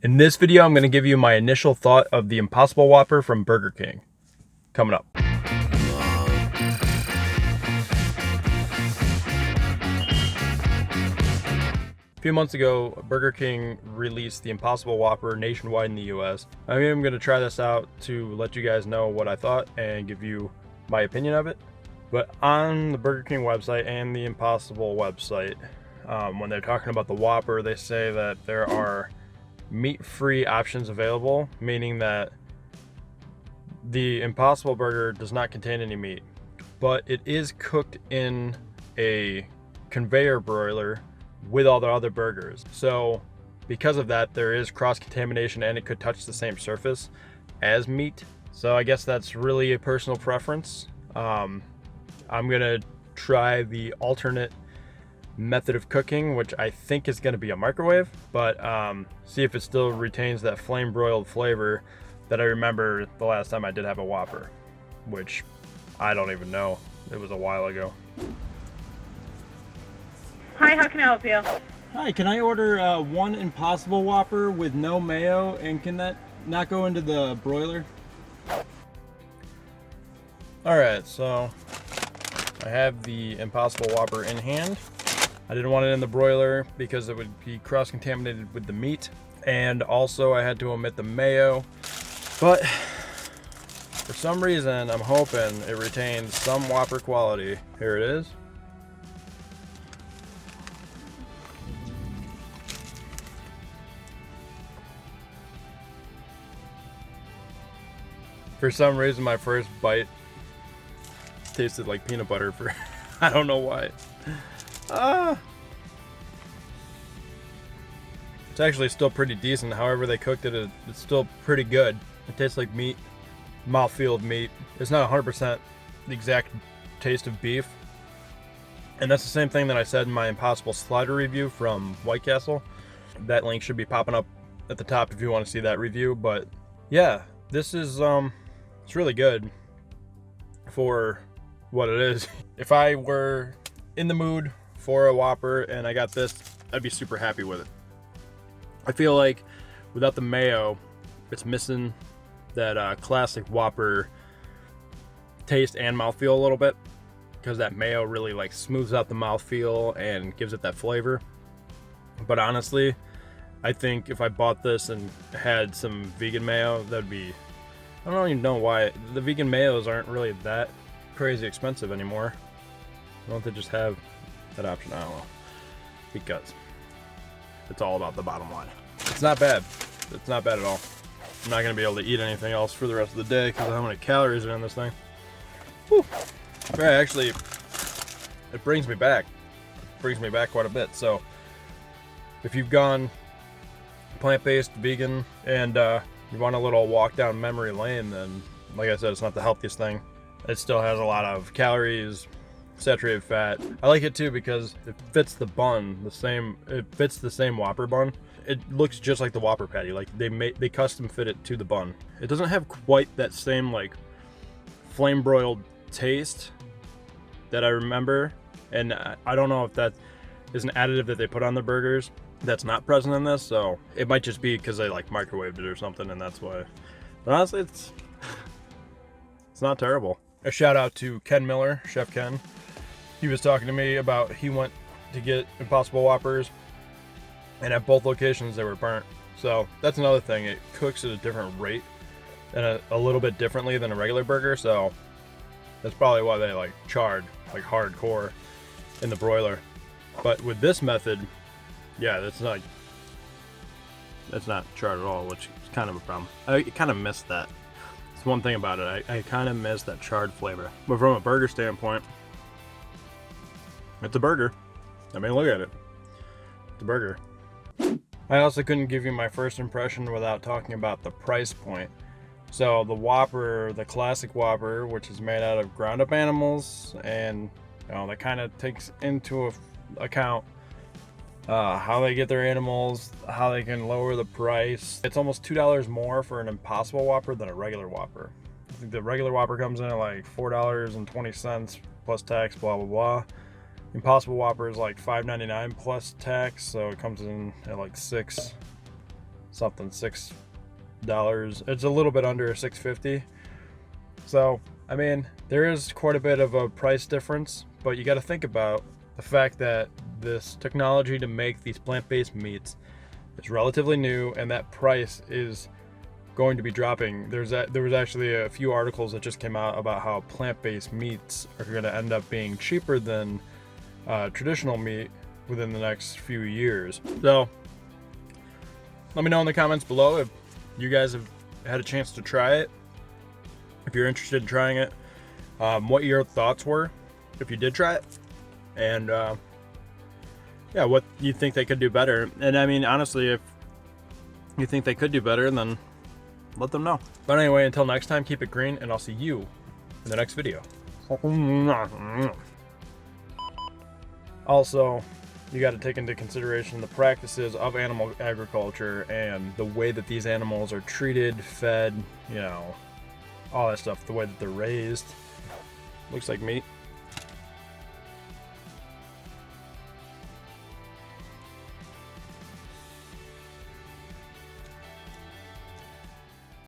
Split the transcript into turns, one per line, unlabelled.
In this video, I'm going to give you my initial thought of the Impossible Whopper from Burger King. Coming up. A few months ago, Burger King released the Impossible Whopper nationwide in the US. I am going to try this out to let you guys know what I thought and give you my opinion of it. But on the Burger King website and the Impossible website, when they're talking about the Whopper, they say that there are meat-free options available, meaning that the Impossible Burger does not contain any meat, but it is cooked in a conveyor broiler with all the other burgers. So because of that, there is cross-contamination and it could touch the same surface as meat. So I guess that's really a personal preference. I'm gonna try the alternate method of cooking, which I think is going to be a microwave, but see if it still retains that flame broiled flavor that I remember the last time I did have a Whopper, which I don't even know. It was a while ago.
Hi, how can I help you?
Hi, can I order one Impossible Whopper with no mayo, and can that not go into the broiler? Alright, so I have the Impossible Whopper in hand. I didn't want it in the broiler because it would be cross-contaminated with the meat, and also I had to omit the mayo, but for some reason I'm hoping it retains some Whopper quality. Here it is. For some reason my first bite tasted like peanut butter for I don't know why. It's actually still pretty decent. However they cooked it, it's still pretty good. It tastes like meat, mouthfeel of meat. It's not 100% the exact taste of beef. And that's the same thing that I said in my Impossible Slider review from White Castle. That link should be popping up at the top if you want to see that review. But yeah, this is it's really good for what it is. If I were in the mood for a Whopper and I got this, I'd be super happy with it. I feel like without the mayo, it's missing that classic Whopper taste and mouthfeel a little bit, because that mayo really like smooths out the mouthfeel and gives it that flavor. But honestly, I think if I bought this and had some vegan mayo, that'd be, I don't even know why the vegan mayos aren't really that crazy expensive anymore. Why don't they just have that option? I don't know, because it's all about the bottom line. It's not bad. It's not bad at all. I'm not gonna be able to eat anything else for the rest of the day because of how many calories are in this thing. Whew. Right, actually, it brings me back. It brings me back quite a bit. So if you've gone plant-based, vegan, and you want a little walk down memory lane, then like I said, it's not the healthiest thing. It still has a lot of calories, saturated fat. I like it too because it fits the bun the same. It fits the same Whopper bun. It looks just like the Whopper patty. Like they custom fit it to the bun. It doesn't have quite that same like flame broiled taste that I remember, and I don't know if that is an additive that they put on the burgers that's not present in this. So it might just be because they like microwaved it or something, and that's why. But honestly, it's not terrible. A shout out to Ken Miller, Chef Ken. He was talking to me about he went to get Impossible Whoppers, and at both locations they were burnt. So that's another thing. It cooks at a different rate and a little bit differently than a regular burger. So that's probably why they like charred like hardcore in the broiler. But with this method, yeah, that's not charred at all, which is kind of a problem. I kind of missed that. It's one thing about it. I kind of miss that charred flavor. But from a burger standpoint, it's a burger. I mean, look at it. It's a burger. I also couldn't give you my first impression without talking about the price point. So the Whopper, the classic Whopper, which is made out of ground up animals, and you know, that kind of takes into account how they get their animals, how they can lower the price. It's almost $2 more for an Impossible Whopper than a regular Whopper. I think the regular Whopper comes in at like $4.20 plus tax, blah blah blah. Impossible Whopper is like $5.99 plus tax, so it comes in at like $6 something, $6. It's a little bit under $6.50. So, I mean, there is quite a bit of a price difference, but you got to think about the fact that this technology to make these plant-based meats is relatively new, and that price is going to be dropping. There was actually a few articles that just came out about how plant-based meats are going to end up being cheaper than traditional meat within the next few years. So let me know in the comments below if you guys have had a chance to try it, if you're interested in trying it, what your thoughts were if you did try it, and yeah, what you think they could do better. And I mean, honestly, if you think they could do better, then let them know. But anyway, until next time, keep it green, and I'll see you in the next video. Also, you got to take into consideration the practices of animal agriculture and the way that these animals are treated, fed, you know, all that stuff, the way that they're raised. Looks like meat.